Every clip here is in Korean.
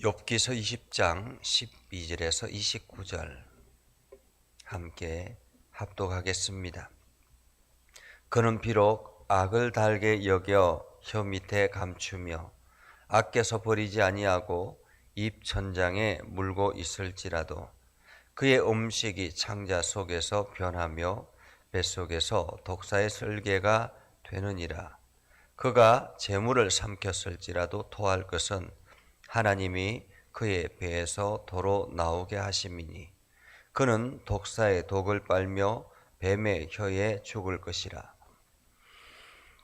욥기서 20장 12절에서 29절 함께 합독하겠습니다. 그는 비록 악을 달게 여겨 혀 밑에 감추며 아껴서 버리지 아니하고 입 천장에 물고 있을지라도 그의 음식이 창자 속에서 변하며 뱃속에서 독사의 쓸개가 되느니라. 그가 재물을 삼켰을지라도 토할 것은 하나님이 그의 배에서 도로 나오게 하심이니 그는 독사의 독을 빨며 뱀의 혀에 죽을 것이라.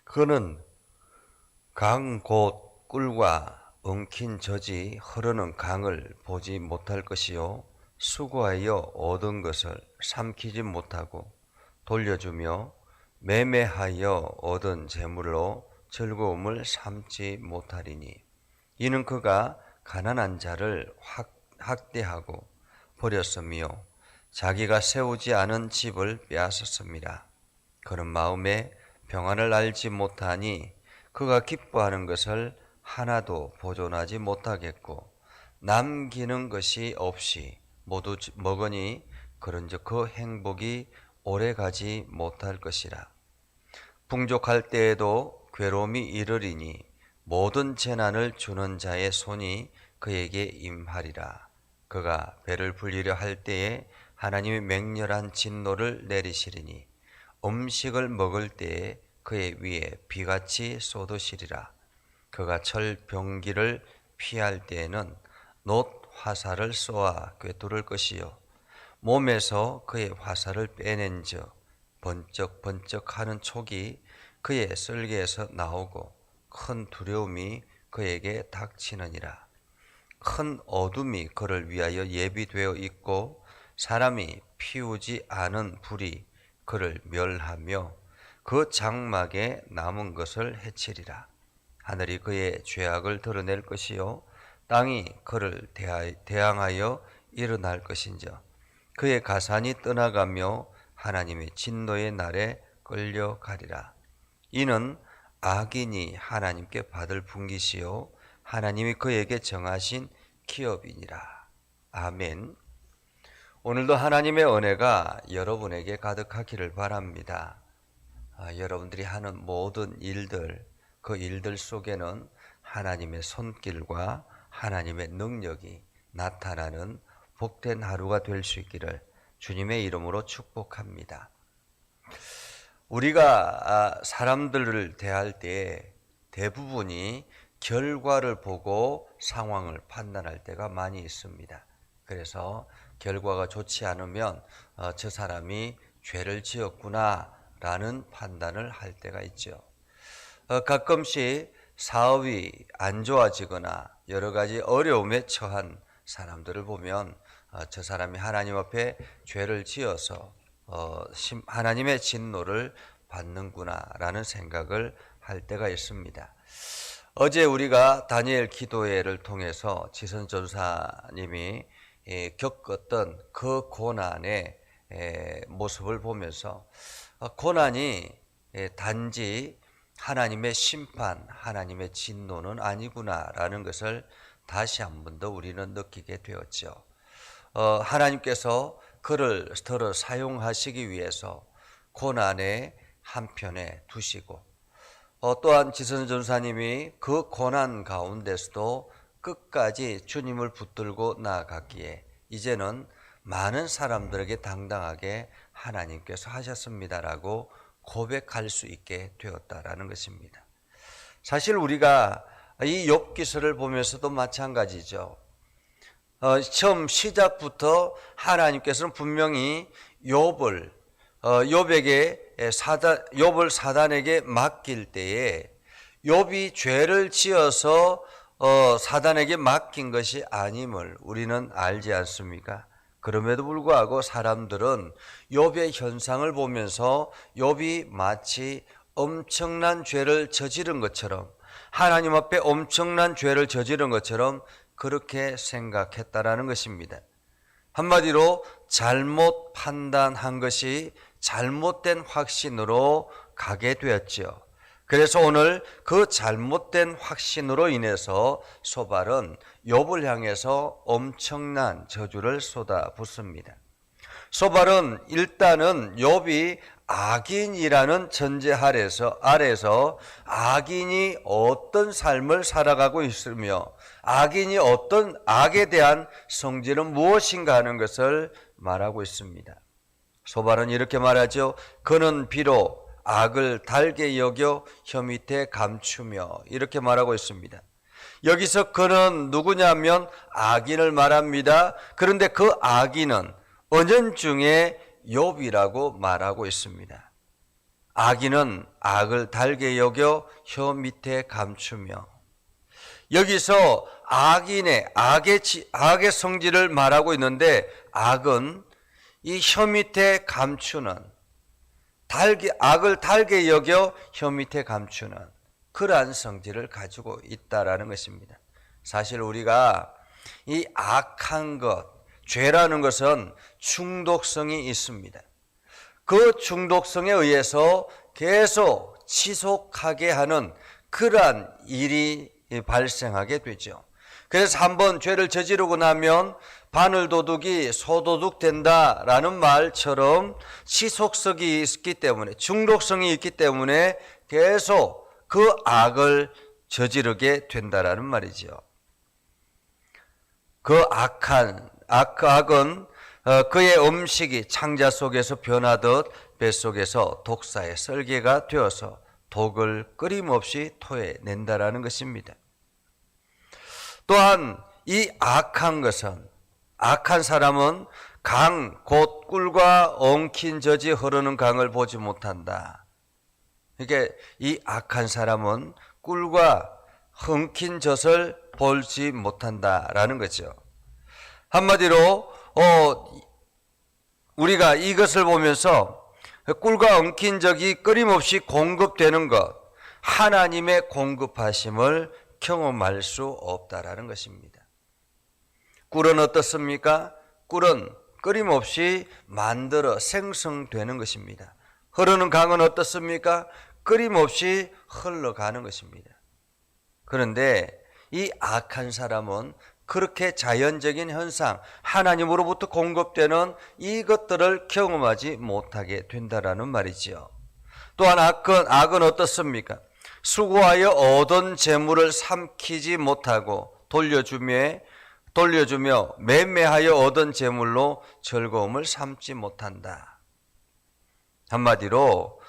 그는 강 곧 꿀과 엉킨 젖이 흐르는 강을 보지 못할 것이요 수고하여 얻은 것을 삼키지 못하고 돌려주며 매매하여 얻은 재물로 즐거움을 삼지 못하리니 이는 그가 가난한 자를 학대하고 버렸으며 자기가 세우지 않은 집을 빼앗았습니다. 그는 마음에 평안을 알지 못하니 그가 기뻐하는 것을 하나도 보존하지 못하겠고 남기는 것이 없이 모두 먹으니 그런즉 그 행복이 오래가지 못할 것이라. 풍족할 때에도 괴로움이 이르리니 모든 재난을 주는 자의 손이 그에게 임하리라. 그가 배를 불리려 할 때에 하나님이 맹렬한 진노를 내리시리니 음식을 먹을 때에 그의 위에 비같이 쏟으시리라. 그가 철 병기를 피할 때에는 놋 화살을 쏘아 꿰뚫을 것이요 몸에서 그의 화살을 빼낸즉 번쩍번쩍하는 촉이 그의 쓸개에서 나오고 큰 두려움이 그에게 닥치느니라. 큰 어둠이 그를 위하여 예비되어 있고 사람이 피우지 않은 불이 그를 멸하며 그 장막에 남은 것을 해치리라. 하늘이 그의 죄악을 드러낼 것이요 땅이 그를 대항하여 일어날 것인즉 그의 가산이 떠나가며 하나님의 진노의 날에 끌려가리라. 이는 악인이 하나님께 받을 분깃이요 하나님이 그에게 정하신 기업이니라. 아멘. 오늘도 하나님의 은혜가 여러분에게 가득하기를 바랍니다. 여러분들이 하는 모든 일들, 그 일들 속에는 하나님의 손길과 하나님의 능력이 나타나는 복된 하루가 될 수 있기를 주님의 이름으로 축복합니다. 우리가 사람들을 대할 때 대부분이 결과를 보고 상황을 판단할 때가 많이 있습니다. 그래서 결과가 좋지 않으면 저 사람이 죄를 지었구나 라는 판단을 할 때가 있죠. 가끔씩 사업이 안 좋아지거나 여러 가지 어려움에 처한 사람들을 보면 저 사람이 하나님 앞에 죄를 지어서 하나님의 진노를 받는구나 라는 생각을 할 때가 있습니다. 어제 우리가 다니엘 기도회를 통해서 지선 전사님이 겪었던 그 고난의 모습을 보면서 고난이 단지 하나님의 심판, 하나님의 진노는 아니구나라는 것을 다시 한 번 더 우리는 느끼게 되었죠. 하나님께서 그를 더러 사용하시기 위해서 고난의 한편에 두시고 또한 지선 전사님이 그 고난 가운데서도 끝까지 주님을 붙들고 나아갔기에 이제는 많은 사람들에게 당당하게 하나님께서 하셨습니다라고 고백할 수 있게 되었다라는 것입니다. 사실 우리가 이 욥기서를 보면서도 마찬가지죠. 처음 시작부터 하나님께서는 분명히 욥을 사단에게 맡길 때에 욥이 죄를 지어서 사단에게 맡긴 것이 아님을 우리는 알지 않습니까? 그럼에도 불구하고 사람들은 욥의 현상을 보면서 욥이 마치 엄청난 죄를 저지른 것처럼 하나님 앞에 엄청난 죄를 저지른 것처럼 그렇게 생각했다라는 것입니다. 한마디로 잘못 판단한 것이 잘못된 확신으로 가게 되었죠. 그래서 오늘 그 잘못된 확신으로 인해서 소발은 욥을 향해서 엄청난 저주를 쏟아붓습니다. 소발은 일단은 욥이 악인이라는 전제 아래서 악인이 어떤 삶을 살아가고 있으며 악인이 어떤 악에 대한 성질은 무엇인가 하는 것을 말하고 있습니다. 소발은 이렇게 말하죠. 그는 비록 악을 달게 여겨 혀 밑에 감추며, 이렇게 말하고 있습니다. 여기서 그는 누구냐면 악인을 말합니다. 그런데 그 악인은 은연중에 욥이라고 말하고 있습니다. 악인은 악을 달게 여겨 혀 밑에 감추며, 여기서 악의 성질을 말하고 있는데, 악은 이 혀 밑에 감추는, 악을 달게 여겨 혀 밑에 감추는 그러한 성질을 가지고 있다라는 것입니다. 사실 우리가 이 악한 것, 죄라는 것은 중독성이 있습니다. 그 중독성에 의해서 계속 지속하게 하는 그러한 일이 발생하게 되죠. 그래서 한번 죄를 저지르고 나면 바늘도둑이 소도둑 된다라는 말처럼 지속성이 있기 때문에, 중독성이 있기 때문에 계속 그 악을 저지르게 된다라는 말이죠. 그 악은 그의 음식이 창자 속에서 변하듯 뱃속에서 독사의 썰개가 되어서 독을 끊임없이 토해낸다라는 것입니다. 또한 이 악한 사람은 곧 꿀과 엉킨 젖이 흐르는 강을 보지 못한다. 그러니까 이 악한 사람은 꿀과 엉킨 젖을 보지 못한다라는 거죠. 한마디로 우리가 이것을 보면서 꿀과 엉킨 젖이 끊임없이 공급되는 것, 하나님의 공급하심을 경험할 수 없다라는 것입니다. 꿀은 어떻습니까? 꿀은 끊임없이 만들어 생성되는 것입니다. 흐르는 강은 어떻습니까? 끊임없이 흘러가는 것입니다. 그런데 이 악한 사람은 그렇게 자연적인 현상, 하나님으로부터 공급되는 이것들을 경험하지 못하게 된다라는 말이지요. 또한 악은 어떻습니까? 수고하여 얻은 재물을 삼키지 못하고 돌려주며 매매하여 얻은 재물로 즐거움을 삼지 못한다. 한마디로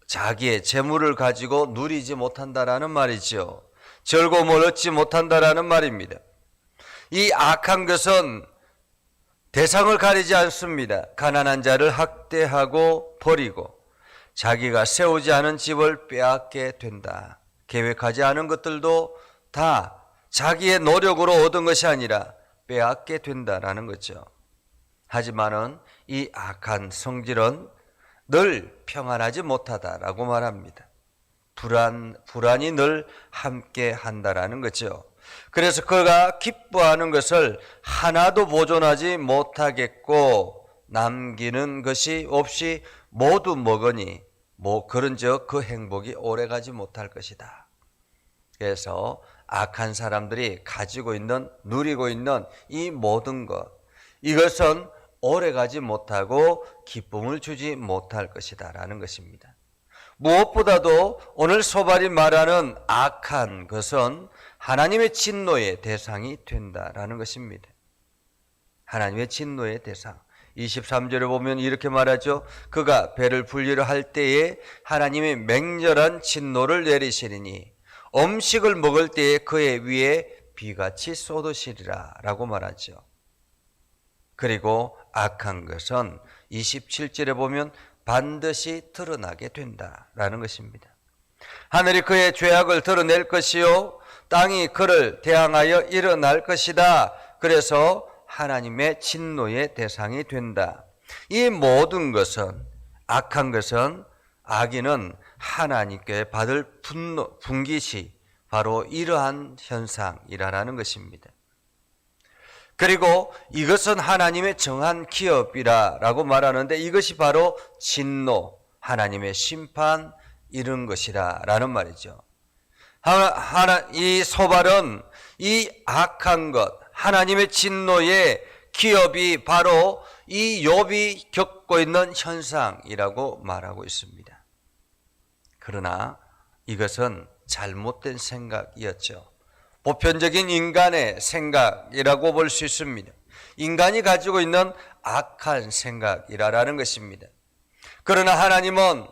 자기의 재물을 가지고 누리지 못한다라는 말이죠. 즐거움을 얻지 못한다라는 말입니다. 이 악한 것은 대상을 가리지 않습니다. 가난한 자를 학대하고 버리고 자기가 세우지 않은 집을 빼앗게 된다. 계획하지 않은 것들도 다 자기의 노력으로 얻은 것이 아니라 빼앗게 된다라는 거죠. 하지만은 이 악한 성질은 늘 평안하지 못하다라고 말합니다. 불안이 늘 함께 한다라는 거죠. 그래서 그가 기뻐하는 것을 하나도 보존하지 못하겠고 남기는 것이 없이 모두 먹으니 그런즉 그 행복이 오래가지 못할 것이다. 그래서 악한 사람들이 누리고 있는 이 모든 것, 이것은 오래가지 못하고 기쁨을 주지 못할 것이다 라는 것입니다. 무엇보다도 오늘 소발이 말하는 악한 것은 하나님의 진노의 대상이 된다라는 것입니다. 하나님의 진노의 대상. 23절에 보면 이렇게 말하죠. 그가 배를 분리를 할 때에 하나님의 맹렬한 진노를 내리시리니 음식을 먹을 때에 그의 위에 비같이 쏟으시리라 라고 말하죠. 그리고 악한 것은 27절에 보면 반드시 드러나게 된다라는 것입니다. 하늘이 그의 죄악을 드러낼 것이요 땅이 그를 대항하여 일어날 것이다. 그래서 하나님의 진노의 대상이 된다. 이 모든 것은, 악한 것은, 악인은 하나님께 받을 분깃이 바로 이러한 현상이라는 것입니다. 그리고 이것은 하나님의 정한 기업이라고 말하는데 이것이 바로 진노, 하나님의 심판, 이룬 것이라 라는 말이죠. 이 소발은 이 악한 것, 하나님의 진노의 기업이 바로 이 욥이 겪고 있는 현상이라고 말하고 있습니다. 그러나 이것은 잘못된 생각이었죠. 보편적인 인간의 생각이라고 볼 수 있습니다. 인간이 가지고 있는 악한 생각이라는 것입니다. 그러나 하나님은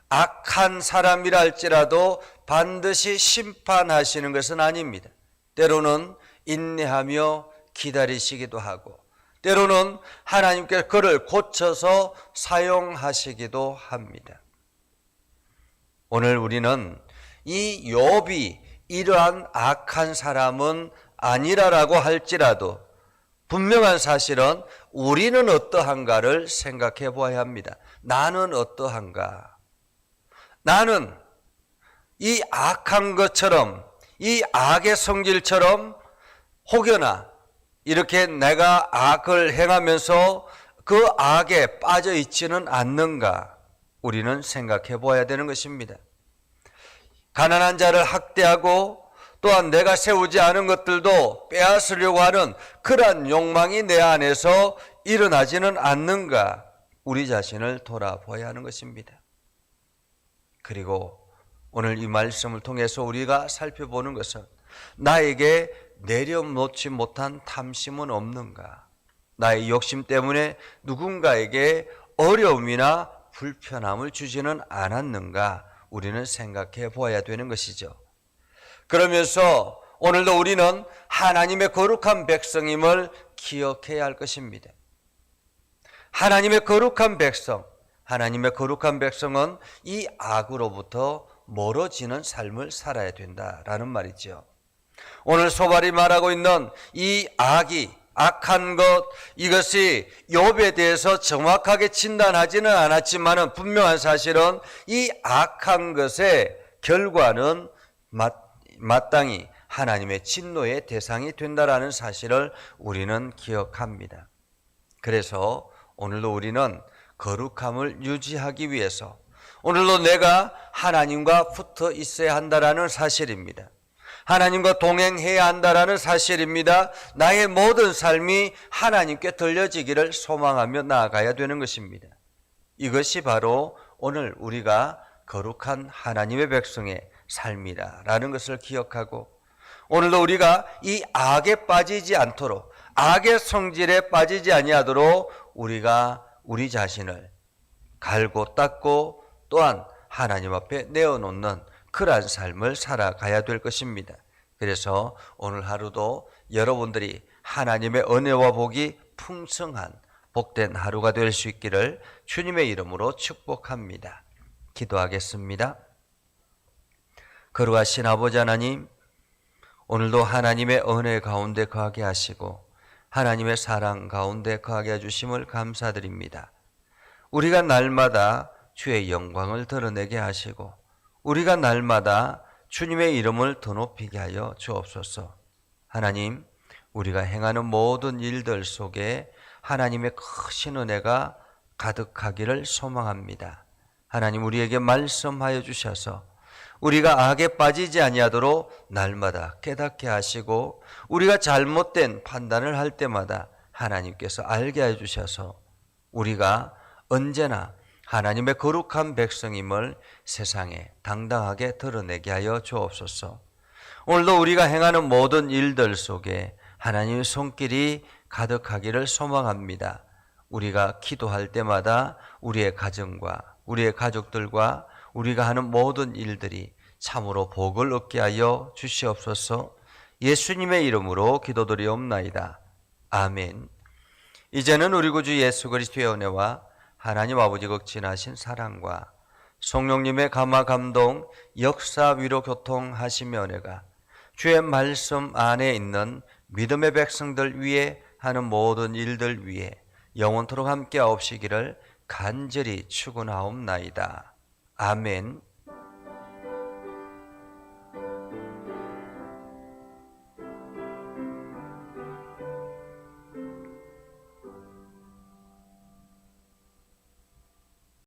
악한 사람이라 할지라도 반드시 심판하시는 것은 아닙니다. 때로는 인내하며 기다리시기도 하고, 때로는 하나님께서 그를 고쳐서 사용하시기도 합니다. 오늘 우리는 이 욥이 이러한 악한 사람은 아니라라고 할지라도 분명한 사실은 우리는 어떠한가를 생각해 보아야 합니다. 나는 어떠한가? 나는 이 악한 것처럼, 이 악의 성질처럼 혹여나 이렇게 내가 악을 행하면서 그 악에 빠져 있지는 않는가? 우리는 생각해 보아야 되는 것입니다. 가난한 자를 학대하고 또한 내가 세우지 않은 것들도 빼앗으려고 하는 그러한 욕망이 내 안에서 일어나지는 않는가? 우리 자신을 돌아보아야 하는 것입니다. 그리고 오늘 이 말씀을 통해서 우리가 살펴보는 것은 나에게 내려놓지 못한 탐심은 없는가? 나의 욕심 때문에 누군가에게 어려움이나 불편함을 주지는 않았는가? 우리는 생각해 보아야 되는 것이죠. 그러면서 오늘도 우리는 하나님의 거룩한 백성임을 기억해야 할 것입니다. 하나님의 거룩한 백성, 하나님의 거룩한 백성은 이 악으로부터 멀어지는 삶을 살아야 된다라는 말이죠. 오늘 소발이 말하고 있는 이 악한 것, 이것이 욥에 대해서 정확하게 진단하지는 않았지만 분명한 사실은 이 악한 것의 결과는 마땅히 하나님의 진노의 대상이 된다라는 사실을 우리는 기억합니다. 그래서 오늘도 우리는 거룩함을 유지하기 위해서 오늘도 내가 하나님과 붙어 있어야 한다라는 사실입니다. 하나님과 동행해야 한다라는 사실입니다. 나의 모든 삶이 하나님께 들려지기를 소망하며 나아가야 되는 것입니다. 이것이 바로 오늘 우리가 거룩한 하나님의 백성의 삶이라는 것을 기억하고 오늘도 우리가 이 악에 빠지지 않도록, 악의 성질에 빠지지 아니하도록 우리가 우리 자신을 갈고 닦고 또한 하나님 앞에 내어놓는 그러한 삶을 살아가야 될 것입니다. 그래서 오늘 하루도 여러분들이 하나님의 은혜와 복이 풍성한 복된 하루가 될 수 있기를 주님의 이름으로 축복합니다. 기도하겠습니다. 거룩하신 아버지 하나님, 오늘도 하나님의 은혜 가운데 거하게 하시고 하나님의 사랑 가운데 거하게 해주심을 감사드립니다. 우리가 날마다 주의 영광을 드러내게 하시고 우리가 날마다 주님의 이름을 더 높이게 하여 주옵소서. 하나님, 우리가 행하는 모든 일들 속에 하나님의 크신 은혜가 가득하기를 소망합니다. 하나님, 우리에게 말씀하여 주셔서 우리가 악에 빠지지 아니하도록 날마다 깨닫게 하시고 우리가 잘못된 판단을 할 때마다 하나님께서 알게 해주셔서 우리가 언제나 하나님의 거룩한 백성임을 세상에 당당하게 드러내게 하여 주옵소서. 오늘도 우리가 행하는 모든 일들 속에 하나님의 손길이 가득하기를 소망합니다. 우리가 기도할 때마다 우리의 가정과 우리의 가족들과 우리가 하는 모든 일들이 참으로 복을 얻게 하여 주시옵소서. 예수님의 이름으로 기도드리옵나이다. 아멘. 이제는 우리 구주 예수 그리스도의 은혜와 하나님 아버지 극진하신 사랑과 성령님의 감화 감동 역사 위로 교통하시며 은혜가 주의 말씀 안에 있는 믿음의 백성들 위에 하는 모든 일들 위에 영원토록 함께 하옵시기를 간절히 축원하옵나이다. 아멘.